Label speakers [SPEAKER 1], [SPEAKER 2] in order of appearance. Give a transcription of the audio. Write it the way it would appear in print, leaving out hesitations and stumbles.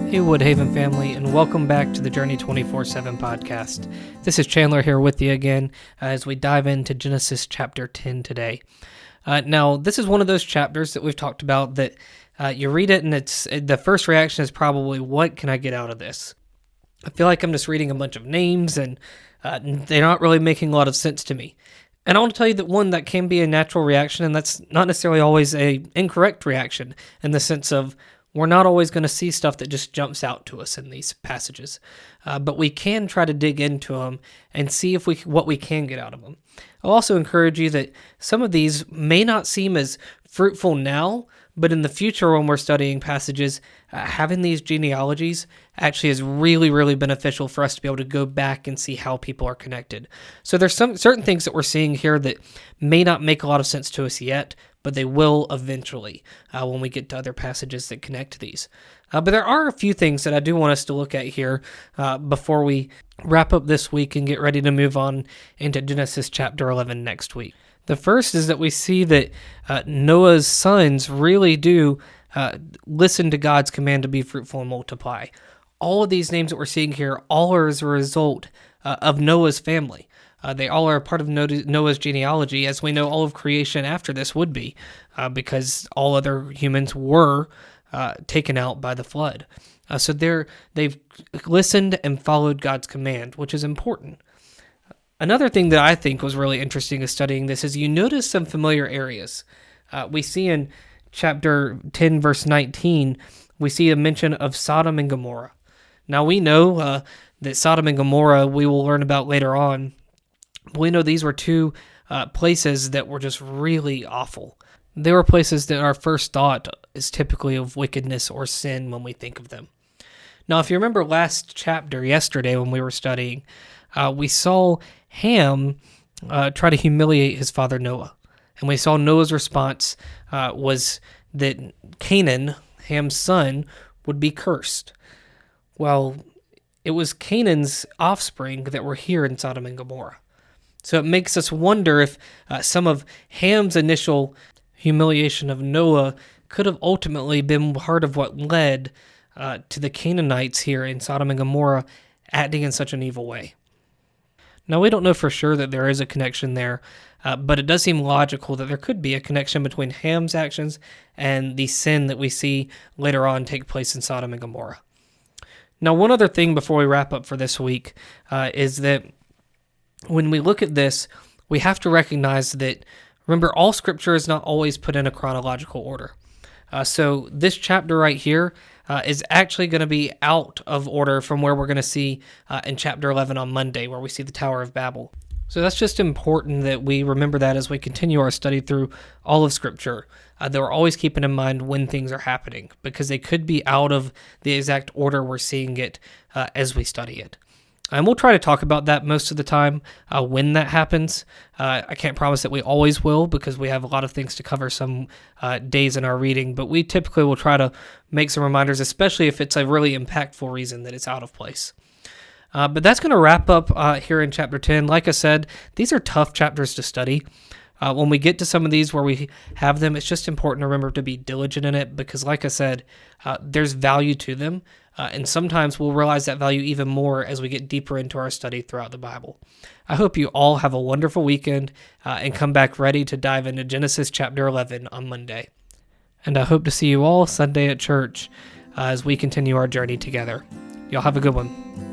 [SPEAKER 1] Hey Woodhaven family, and welcome back to the Journey 24/7 podcast. This is Chandler here with you again as we dive into Genesis chapter 10 today. Now, this is one of those chapters that we've talked about that you read it and the first reaction is probably, what can I get out of this? I feel like I'm just reading a bunch of names and they're not really making a lot of sense to me. And I want to tell you that one, that can be a natural reaction, and that's not necessarily always a incorrect reaction in the sense of we're not always going to see stuff that just jumps out to us in these passages, but we can try to dig into them and see what we can get out of them. I'll also encourage you that some of these may not seem as fruitful now, but in the future when we're studying passages, having these genealogies actually is really, really beneficial for us to be able to go back and see how people are connected. So there's some certain things that we're seeing here that may not make a lot of sense to us yet, but they will eventually when we get to other passages that connect to these. But there are a few things that I do want us to look at here before we wrap up this week and get ready to move on into Genesis chapter 11 next week. The first is that we see that Noah's sons really do listen to God's command to be fruitful and multiply. All of these names that we're seeing here all are as a result of Noah's family. They all are part of Noah's genealogy, as we know all of creation after this would be, because all other humans were taken out by the flood. So they've listened and followed God's command, which is important. Another thing that I think was really interesting is studying this is you notice some familiar areas. We see in chapter 10, verse 19, we see a mention of Sodom and Gomorrah. Now we know that Sodom and Gomorrah we will learn about later on. We know these were two places that were just really awful. They were places that our first thought is typically of wickedness or sin when we think of them. Now, if you remember last chapter, yesterday when we were studying, we saw Ham try to humiliate his father Noah. And we saw Noah's response was that Canaan, Ham's son, would be cursed. Well, it was Canaan's offspring that were here in Sodom and Gomorrah. So it makes us wonder if some of Ham's initial humiliation of Noah could have ultimately been part of what led to the Canaanites here in Sodom and Gomorrah acting in such an evil way. Now, we don't know for sure that there is a connection there, but it does seem logical that there could be a connection between Ham's actions and the sin that we see later on take place in Sodom and Gomorrah. Now, one other thing before we wrap up for this week is that when we look at this, we have to recognize that, remember, all Scripture is not always put in a chronological order. So this chapter right here is actually going to be out of order from where we're going to see in chapter 11 on Monday, where we see the Tower of Babel. So that's just important that we remember that as we continue our study through all of Scripture, that we're always keeping in mind when things are happening, because they could be out of the exact order we're seeing it as we study it. And we'll try to talk about that most of the time when that happens. I can't promise that we always will, because we have a lot of things to cover some days in our reading, but we typically will try to make some reminders, especially if it's a really impactful reason that it's out of place. But that's going to wrap up here in chapter 10. Like I said, these are tough chapters to study. When we get to some of these where we have them, it's just important to remember to be diligent in it, because like I said, there's value to them. And sometimes we'll realize that value even more as we get deeper into our study throughout the Bible. I hope you all have a wonderful weekend and come back ready to dive into Genesis chapter 11 on Monday. And I hope to see you all Sunday at church as we continue our journey together. Y'all have a good one.